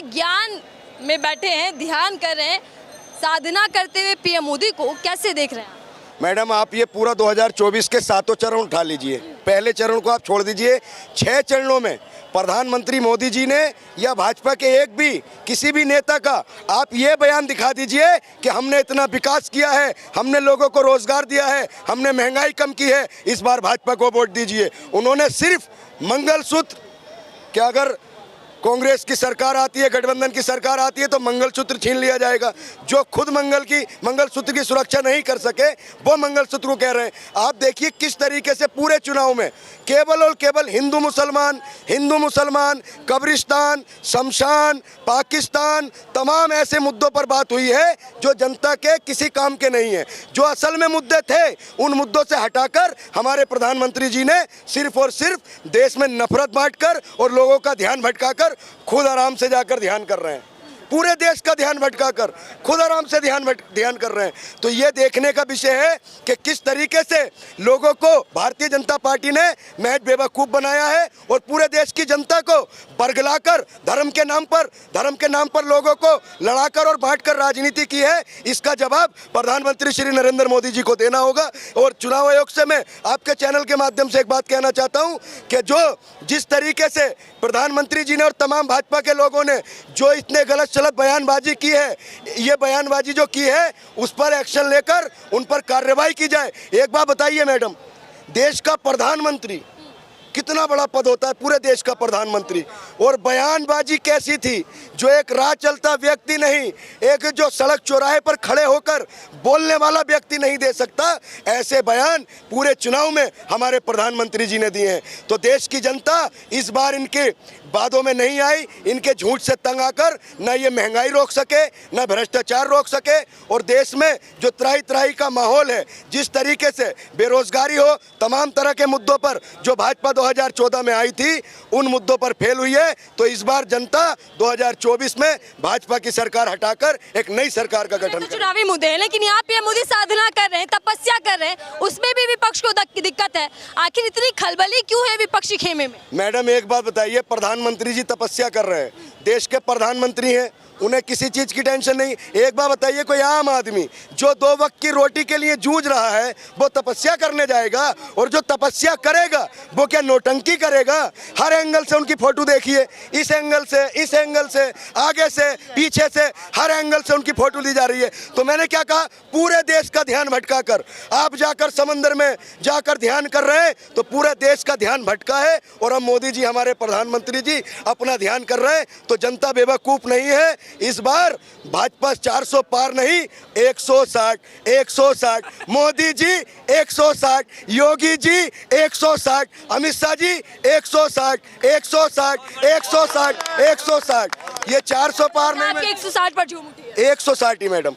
ज्ञान में बैठे हैं, ध्यान कर रहे हैं, साधना करते हुए पीएम मोदी को कैसे देख रहे हैं? मैडम आप ये पूरा 2024 के 7 चरण उठा लीजिए। पहले चरण को आप छोड़ दीजिए, 6 चरणों में प्रधानमंत्री मोदी जी ने या भाजपा के एक भी किसी भी नेता का आप ये बयान दिखा दीजिए कि हमने इतना विकास किया है, हमने लोगों को रोजगार दिया है, हमने महंगाई कम की है, इस बार भाजपा को वोट दीजिए। उन्होंने सिर्फ मंगलसूत्र, कि अगर कांग्रेस की सरकार आती है, गठबंधन की सरकार आती है तो मंगलसूत्र छीन लिया जाएगा। जो खुद मंगलसूत्र की सुरक्षा नहीं कर सके वो मंगलसूत्र को कह रहे हैं। आप देखिए किस तरीके से पूरे चुनाव में केवल और केवल हिंदू मुसलमान, कब्रिस्तान, शमशान, पाकिस्तान, तमाम ऐसे मुद्दों पर बात हुई है जो जनता के किसी काम के नहीं है। जो असल में मुद्दे थे उन मुद्दों से हटाकर हमारे प्रधानमंत्री जी ने सिर्फ और सिर्फ देश में नफरत बांटकर और लोगों का ध्यान भटकाकर खुद आराम से जाकर ध्यान कर रहे हैं। पूरे देश का ध्यान भटकाकर खुद आराम से ध्यान कर रहे हैं। तो ये देखने का विषय है कि किस तरीके से लोगों को भारतीय जनता पार्टी ने महज बेवकूफ़ बनाया है और पूरे देश की जनता को बरगलाकर धर्म के नाम पर लोगों को लड़ाकर और बांटकर राजनीति की है। इसका जवाब प्रधानमंत्री श्री नरेंद्र मोदी जी को देना होगा। और चुनाव आयोग से मैं आपके चैनल के माध्यम से एक बात कहना चाहता हूँ कि जिस तरीके से प्रधानमंत्री जी ने और तमाम भाजपा के लोगों ने जो इतने गलत बयानबाजी की है, ये बयानबाजी जो की है उस पर एक्शन लेकर उन पर कार्रवाई की जाए। एक बात बताइए मैडम, देश का प्रधानमंत्री कितना बड़ा पद होता है, पूरे देश का प्रधानमंत्री, और बयानबाजी कैसी थी जो एक राह चलता व्यक्ति नहीं, एक जो सड़क चौराहे पर खड़े होकर बोलने वाला व्यक्ति नहीं दे सकता, ऐसे बयान पूरे चुनाव में हमारे प्रधानमंत्री जी ने दिए हैं। तो देश की जनता इस बार इनके बातों में नहीं आई, इनके झूठ से तंग आकर न ये महंगाई रोक सके, न भ्रष्टाचार रोक सके। और देश में जो त्राही का माहौल है, जिस तरीके से बेरोजगारी हो, तमाम तरह के मुद्दों पर जो भाजपा 2014 में आई थी उन मुद्दों पर फेल हुई है। तो इस बार जनता 2024 में भाजपा की सरकार हटाकर एक नई सरकार का गठन तो चुनावी मुद्दे हैं, लेकिन यहाँ पे मोदी साधना कर रहे हैं, तपस्या कर रहे हैं, उसमें भी विपक्ष को दिक्कत है। आखिर इतनी खलबली क्यों है विपक्षी खेमे में? मैडम एक बात बताइए, प्रधानमंत्री जी तपस्या कर रहे हैं, देश के प्रधानमंत्री हैं, उन्हें किसी चीज़ की टेंशन नहीं। एक बार बताइए, कोई आम आदमी जो 2 वक्त की रोटी के लिए जूझ रहा है वो तपस्या करने जाएगा? और जो तपस्या करेगा वो क्या नौटंकी करेगा? हर एंगल से उनकी फोटो देखिए, इस एंगल से, आगे से, पीछे से, हर एंगल से उनकी फोटो ली जा रही है। तो मैंने क्या कहा, पूरे देश का ध्यान भटकाकर आप जाकर समंदर में जाकर ध्यान कर रहे हैं, तो पूरे देश का ध्यान भटका है। और अब मोदी जी, हमारे प्रधानमंत्री जी अपना ध्यान कर रहे हैं। तो जनता बेवकूफ़ नहीं है। इस बार भाजपा 400 पार नहीं, 160, मोदी जी 160, योगी जी 160, अमित शाह जी 160, ये 400 पार नहीं, 160 पर झूम उठी 160 ही। मैडम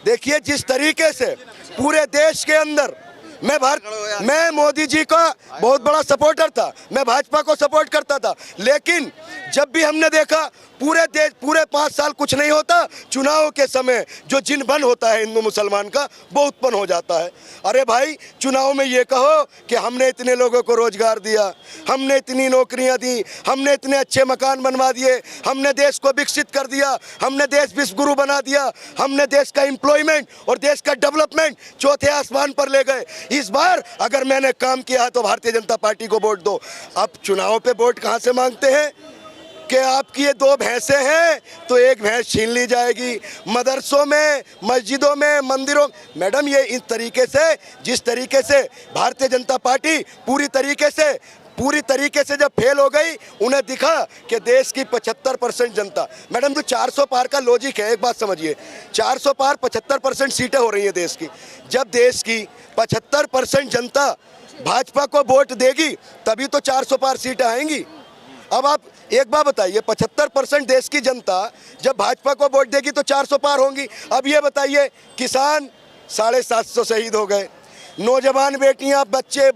देखिए जिस तरीके से पूरे देश के अंदर मैं मोदी जी का बहुत बड़ा सपोर्टर था, मैं भाजपा को सपोर्ट करता था, लेकिन जब भी हमने देखा पूरे 5 साल कुछ नहीं होता, चुनाव के समय जो जिन बन होता है हिंदू मुसलमान का वो उत्पन्न हो जाता है। अरे भाई, चुनाव में ये कहो कि हमने इतने लोगों को रोजगार दिया, हमने इतनी नौकरियां दी, हमने इतने अच्छे मकान बनवा दिए, हमने देश को विकसित कर दिया, हमने देश विश्वगुरु बना दिया, हमने देश का एम्प्लॉयमेंट और देश का डेवलपमेंट चौथे आसमान पर ले गए। इस बार अगर मैंने काम किया है तो भारतीय जनता पार्टी को वोट दो। अब चुनाव पे वोट कहाँ से मांगते हैं कि आपकी ये 2 भैंसें हैं तो एक भैंस छीन ली जाएगी। मदरसों में, मस्जिदों में, मंदिरों, मैडम ये इस तरीके से, जिस तरीके से भारतीय जनता पार्टी पूरी तरीके से जब फेल हो गई, उन्हें दिखा कि देश की 75% जनता, मैडम जो 400 पार का लॉजिक है, एक बात समझिए, 400 पार 75% सीटें हो रही हैं देश की। जब देश की 75% जनता भाजपा को वोट देगी तभी तो 400 पार सीटें आएंगी। अब आप एक बात बताइए, 75% देश की जनता जब भाजपा को वोट देगी तो 400 पार होंगी। अब ये बताइए, किसान 750 शहीद हो गए, नौजवान बेटियां, बच्चे,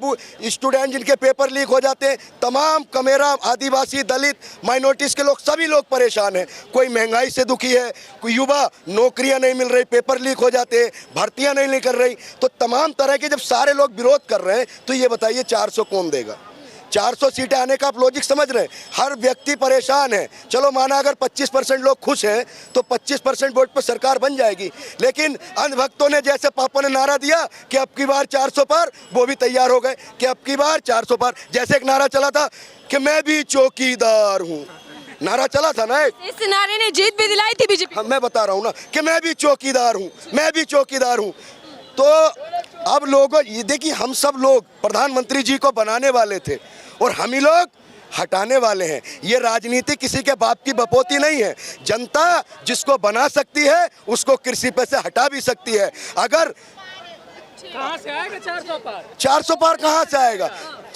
स्टूडेंट जिनके पेपर लीक हो जाते हैं, तमाम कमेरा, आदिवासी, दलित, माइनॉरिटीज़ के लोग, सभी लोग परेशान हैं। कोई महंगाई से दुखी है, कोई युवा नौकरियां नहीं मिल रही, पेपर लीक हो जाते हैं, भर्तियां नहीं कर रही। तो तमाम तरह के जब सारे लोग विरोध कर रहे हैं तो ये बताइए 400 कौन देगा? 400 सीटें आने का आप लॉजिक समझ रहे हैं? हर व्यक्ति परेशान है। चलो माना अगर 25% लोग खुश हैं तो 25% वोट पर सरकार बन जाएगी, लेकिन अंधभक्तों ने जैसे पापा ने नारा दिया कि अब की बार 400 पार, वो भी तैयार हो गए कि अब की बार 400 पार। जैसे एक नारा चला था कि मैं भी चौकीदार हूँ, नारा चला था ना एक, इस नारे ने जीत भी दिलाई थी बीजेपी। मैं बता रहा हूँ ना कि मैं भी चौकीदार हूँ, मैं भी चौकीदार हूँ। तो अब लोगों ये देखिए, हम सब लोग प्रधानमंत्री जी को बनाने वाले थे और हम ही लोग हटाने वाले हैं। ये राजनीति किसी के बाप की बपोती नहीं है। जनता जिसको बना सकती है उसको कृषि पे से हटा भी सकती है। अगर कहाँ से आएगा 400 पार? 400 पार कहाँ से आएगा?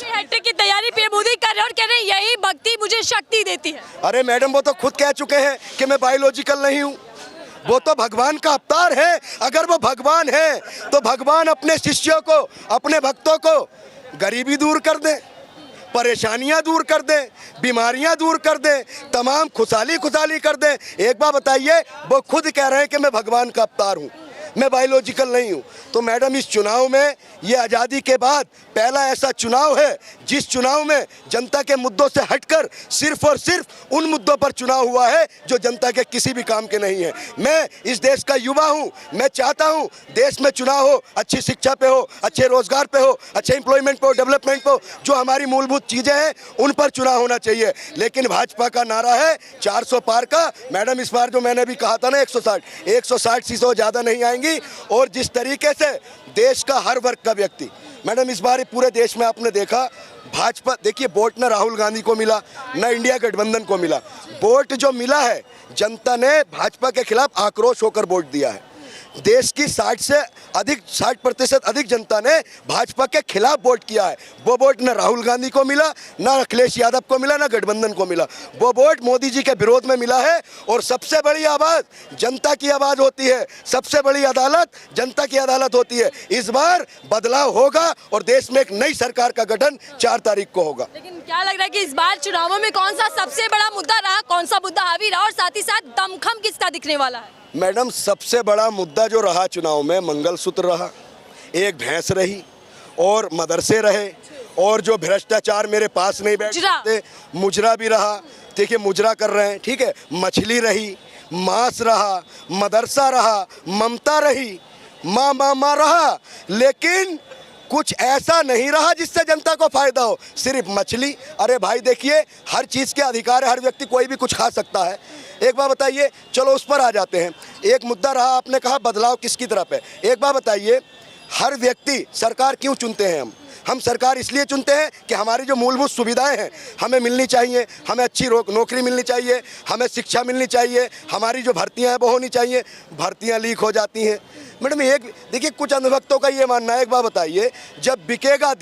हैट्रिक की तैयारी पीएम मोदी कर रहे हैं और कह रहे हैं यही भक्ति मुझे शक्ति देती है। अरे मैडम, वो तो खुद कह चुके हैं कि मैं बायोलॉजिकल नहीं हूँ। वो तो भगवान का अवतार है। अगर वो भगवान है तो भगवान अपने शिष्यों को, अपने भक्तों को गरीबी दूर कर दें, परेशानियां दूर कर दें, बीमारियां दूर कर दें, तमाम खुशहाली कर दें। एक बार बताइए, वो खुद कह रहे हैं कि मैं भगवान का अवतार हूँ, मैं बायोलॉजिकल नहीं हूँ। तो मैडम, इस चुनाव में, ये आज़ादी के बाद पहला ऐसा चुनाव है जिस चुनाव में जनता के मुद्दों से हटकर सिर्फ और सिर्फ उन मुद्दों पर चुनाव हुआ है जो जनता के किसी भी काम के नहीं है। मैं इस देश का युवा हूँ, मैं चाहता हूँ देश में चुनाव हो, अच्छी शिक्षा पे हो, अच्छे रोजगार पे हो, अच्छे एम्प्लॉयमेंट पे हो, डेवलपमेंट पे हो, जो हमारी मूलभूत चीज़ें हैं उन पर चुनाव होना चाहिए। लेकिन भाजपा का नारा है 400 पार का। मैडम, इस बार जो मैंने भी कहा था ना 160 सीटों ज़्यादा नहीं आएंगी। और जिस तरीके से देश का हर वर्ग का व्यक्ति, मैडम इस बार पूरे देश में आपने देखा, भाजपा, देखिए वोट न राहुल गांधी को मिला, न इंडिया गठबंधन को मिला। वोट जो मिला है, जनता ने भाजपा के खिलाफ आक्रोश होकर वोट दिया है। देश की 60% अधिक जनता ने भाजपा के खिलाफ वोट किया है। वो वोट न राहुल गांधी को मिला, न अखिलेश यादव को मिला, न गठबंधन को मिला। वो वोट मोदी जी के विरोध में मिला है। और सबसे बड़ी आवाज़ जनता की आवाज़ होती है, सबसे बड़ी अदालत जनता की अदालत होती है। इस बार बदलाव होगा और देश में एक नई सरकार का गठन 4 तारीख को होगा। लेकिन क्या लग रहा है कि इस बार चुनावों में कौन सा सबसे बड़ा मुद्दा रहा, कौन सा मुद्दा हावी रहा और साथ ही साथ दमखम किसका दिखने वाला है? मैडम, सबसे बड़ा मुद्दा जो रहा चुनाव में, मंगलसूत्र रहा, एक भैंस रही और मदरसे रहे, और जो भ्रष्टाचार मेरे पास नहीं बैठते, मुजरा भी रहा। देखिए, मुजरा कर रहे हैं, ठीक है, मछली रही, मांस रहा, मदरसा रहा, ममता रही, माँ रहा, लेकिन कुछ ऐसा नहीं रहा जिससे जनता को फायदा हो, सिर्फ मछली। अरे भाई देखिए, हर चीज़ के अधिकार है, हर व्यक्ति कोई भी कुछ खा सकता है। एक बार बताइए, चलो उस पर आ जाते हैं। एक मुद्दा रहा, आपने कहा बदलाव किसकी तरफ है। एक बार बताइए, हर व्यक्ति, सरकार क्यों चुनते हैं हम सरकार इसलिए चुनते हैं कि हमारी जो मूलभूत सुविधाएं हैं हमें मिलनी चाहिए, हमें अच्छी नौकरी मिलनी चाहिए, हमें शिक्षा मिलनी चाहिए, हमारी जो भर्तियां हैं वो होनी चाहिए। भर्तियां लीक हो जाती हैं। मैडम, एक देखिए, कुछ अंधभक्तों का ये मानना है, एक बात बताइए, जब बिकेगा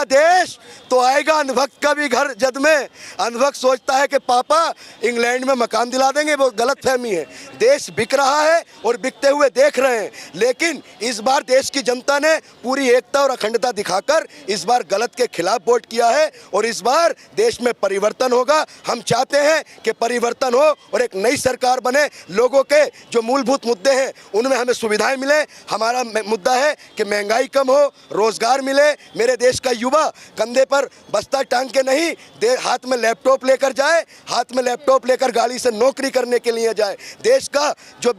देश तो आएगा अंधभक्त का भी घर जद में। अंधभक्त सोचता है कि पापा इंग्लैंड में मकान दिला देंगे, वो गलत फहमी है। देश बिक रहा है और बिकते हुए देख रहे हैं, लेकिन इस बार देश की जनता ने पूरी एकता और अखंडता दिखाकर इस बार गलत के खिलाफ वोट किया है और इस बार देश में परिवर्तन होगा। हम चाहते हैं कि परिवर्तन हो और एक नई सरकार बने, लोगों के जो मूलभूत मुद्दे हैं उनमें हमें सुविधाएं मिले। हमारा मुद्दा है कि महंगाई कम हो, रोजगार मिले, मेरे देश का युवा कंधे पर बस्ता टांग के नहीं, हाथ में लैपटॉप लेकर जाए, हाथ में लैपटॉप लेकर गाड़ी से नौकरी करने के लिए जाए। देश का जो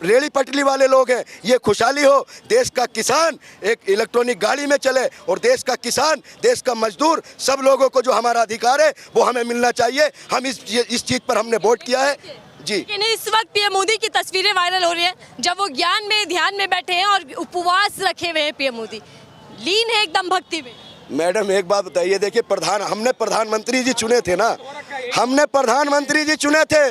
रेली पटरी वाले लोग हैं ये खुशहाली हो, देश का किसान एक इलेक्ट्रॉनिक गाड़ी में चले और देश का किसान, देश का मजदूर, सब लोगों को जो हमारा अधिकार है वो हमें मिलना चाहिए। हम इस चीज़ पर हमने वोट किया है जी। लेकिन इस वक्त पीएम मोदी की तस्वीरें वायरल हो रही हैं जब वो ज्ञान में ध्यान में बैठे हैं और उपवास रखे हुए हैं। पीएम मोदी लीन है एकदम भक्ति में। मैडम, एक बात बताइए, देखिए, हमने प्रधानमंत्री जी चुने थे ना, हमने प्रधानमंत्री जी चुने थे,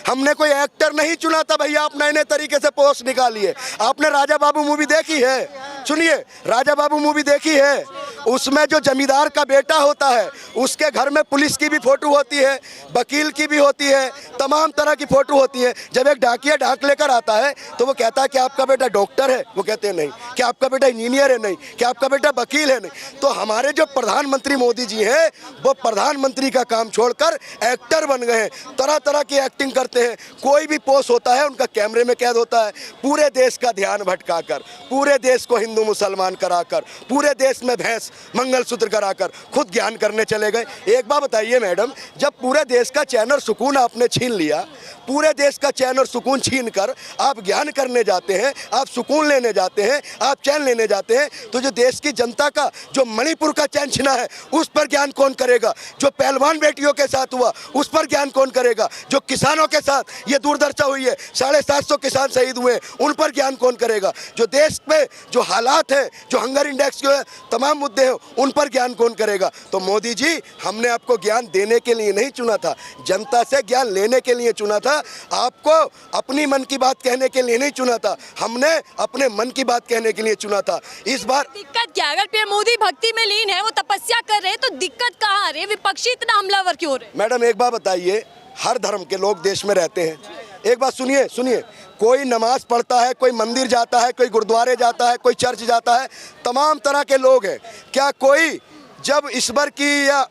हमने कोई एक्टर नहीं चुना था भैया। आप नए नए तरीके से पोस्ट निकालिए। आपने राजा बाबू मूवी देखी है? सुनिए, राजा बाबू मूवी देखी है? उसमें जो जमींदार का बेटा होता है उसके घर में पुलिस की भी फोटो होती है, वकील की भी होती है, तमाम तरह की फोटो होती है। जब एक डाकिया डाक लेकर आता है तो वो कहता है कि आपका बेटा डॉक्टर है, वो कहते हैं नहीं। कि आपका बेटा इंजीनियर है, नहीं। कि आपका बेटा वकील है, नहीं। तो हमारे जो प्रधानमंत्री मोदी जी हैं वो प्रधानमंत्री का काम छोड़कर एक्टर बन गए हैं, तरह तरह की एक्टिंग करते हैं। कोई भी पोस्ट होता है उनका कैमरे में कैद होता है, पूरे देश का ध्यान भटकाकर, पूरे देश को हिंदू मुसलमान कराकर, पूरे देश में भैंस मंगलसूत्र कराकर खुद ज्ञान करने चले गए। एक बात बताइए मैडम, जब पूरे देश का चैन और सुकून आपने छीन लिया, पूरे देश का चैन और सुकून छीन कर आप ज्ञान करने जाते हैं, आप सुकून लेने जाते हैं, आप चैन लेने जाते हैं, तो जो देश की जनता का जो मणिपुर का चैन छिना है उस पर ज्ञान कौन करेगा? जो पहलवान बेटियों के साथ हुआ उस पर ज्ञान कौन करेगा? जो किसानों के साथ ये दुर्दशा हुई है, 750 किसान शहीद हुए, उन पर ज्ञान कौन करेगा? जो देश में जो हालात है, जो हंगर इंडेक्स के तमाम मुद्दे हैं, उन पर ज्ञान कौन करेगा? तो मोदी जी, हमने आपको ज्ञान देने के लिए नहीं चुना था, जनता से ज्ञान लेने के लिए चुना था। आपको अपनी मन की बात कहने के लिए नहीं चुना था, हमने अपने मन की बात कहने के लिए चुना था। इस बार दिक्कत क्या है? अगर पीएम मोदी भक्ति में लीन है, वो तपस्या कर रहे हैं, तो दिक्कत कहाँ आ रही है? विपक्षी इतना हमलावर क्यों हो रहे हैं? मैडम एक बात बताइए, हर धर्म के लोग देश में रहते हैं। एक बात सुनिए, कोई नमाज पढ़ता है, कोई मंदिर जाता है, कोई गुरुद्वारे जाता है, कोई चर्च जाता है, तमाम तरह के लोग हैं। क्या कोई जब ईश्वर की या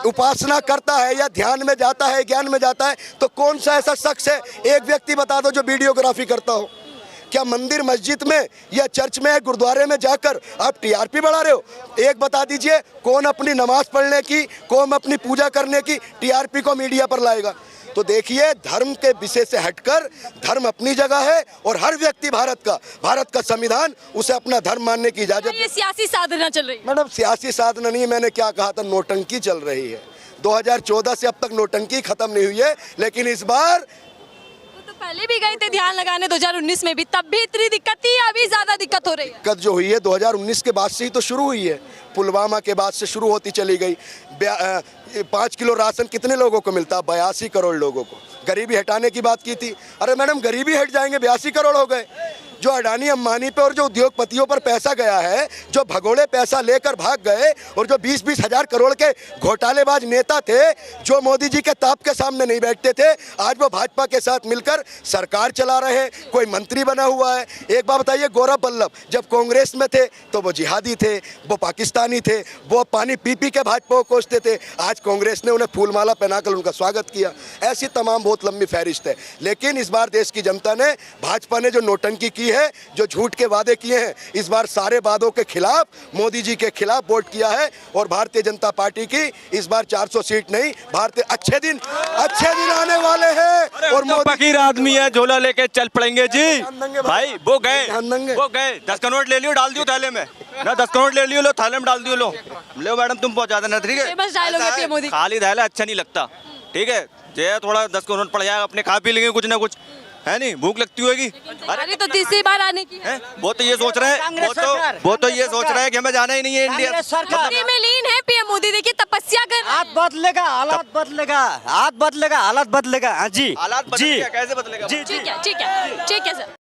उपासना करता है या ध्यान में जाता है, ज्ञान में जाता है, तो कौन सा ऐसा शख्स है, एक व्यक्ति बता दो, जो वीडियोग्राफी करता हो? क्या मंदिर मस्जिद में या चर्च में गुरुद्वारे में जाकर आप टीआरपी बढ़ा रहे हो? एक बता दीजिए, कौन अपनी नमाज पढ़ने की, कौन अपनी पूजा करने की टीआरपी को मीडिया पर लाएगा? तो देखिए, धर्म के विषय से हटकर धर्म अपनी जगह है और हर व्यक्ति भारत का संविधान उसे अपना धर्म मानने की इजाजत। ये सियासी साधना चल रही है। मैडम सियासी साधना नहीं है, मैंने क्या कहा था, नोटंकी चल रही है। 2014 से अब तक नोटंकी खत्म नहीं हुई है, लेकिन इस बार तो पहले भी गए थे ध्यान लगाने 2019 में भी, तब भी इतनी दिक्कत थी, अभी ज्यादा दिक्कत हो रही है। दिक्कत जो हुई है 2019 के बाद से ही तो शुरू हुई है, पुलवामा के बाद से शुरू होती चली गई। 5 किलो राशन कितने लोगों को मिलता? 82 करोड़ लोगों को। गरीबी हटाने की बात की थी, अरे मैडम गरीबी हट जाएंगे, 82 करोड़ हो गए। जो अडानी अंबानी पे और जो उद्योगपतियों पर पैसा गया है, जो भगोड़े पैसा लेकर भाग गए, और जो 20-20 हजार करोड़ के घोटालेबाज नेता थे, जो मोदी जी के ताप के सामने नहीं बैठते थे, आज वो भाजपा के साथ मिलकर सरकार चला रहे हैं, कोई मंत्री बना हुआ है। एक बात बताइए, गौरव वल्लभ जब कांग्रेस में थे तो वो जिहादी थे, वो पाकिस्तानी थे, वो पानी पी पी के भाजपा को कोसते थे। आज कांग्रेस ने उन्हें फूलमाला पहनाकर उनका स्वागत किया। ऐसी तमाम बहुत लंबी फहरिस्त है। लेकिन इस बार देश की जनता ने, भाजपा ने जो नोटंकी की है, जो झूठ के वादे किए हैं, इस बार सारे वादों के खिलाफ, मोदी जी के खिलाफ वोट किया है। और भारतीय जनता पार्टी की इस बार 400 सीट नहीं, भारतीय अच्छे दिन आने वाले हैं। और तो फकीर आदमी है, झोला लेके चल पड़ेंगे जी। भाई वो गए 10 करोड़ ले लियो, डाल दियो थाले में ना, 10 करोड़ ले लियो, लो थाले में डाल दियो, लो मैडम तुम पहुंचा देना, ठीक है? फेमस डायलॉग है पीएम मोदी। खाली डायलॉग अच्छा नहीं लगता, ठीक है? जो थोड़ा 10 करोड़ पड़ जाएगा, अपने खा पी लेंगे कुछ ना कुछ, है नहीं? भूख लगती होगी। अरे तो तीसरी बार आने की है। वो तो ये सोच रहे हैं, वो तो ये सोच रहे हैं कि हमें जाना ही नहीं है इंडिया। भक्ति में लीन है पीएम मोदी, देखिए तपस्या कर रहे हैं। हाथ बदलेगा, हालात बदलेगा, हाथ बदलेगा, हालात बदलेगा। हाँ जी, हालात जी, कैसे बदलेगा? जी, ठीक है सर।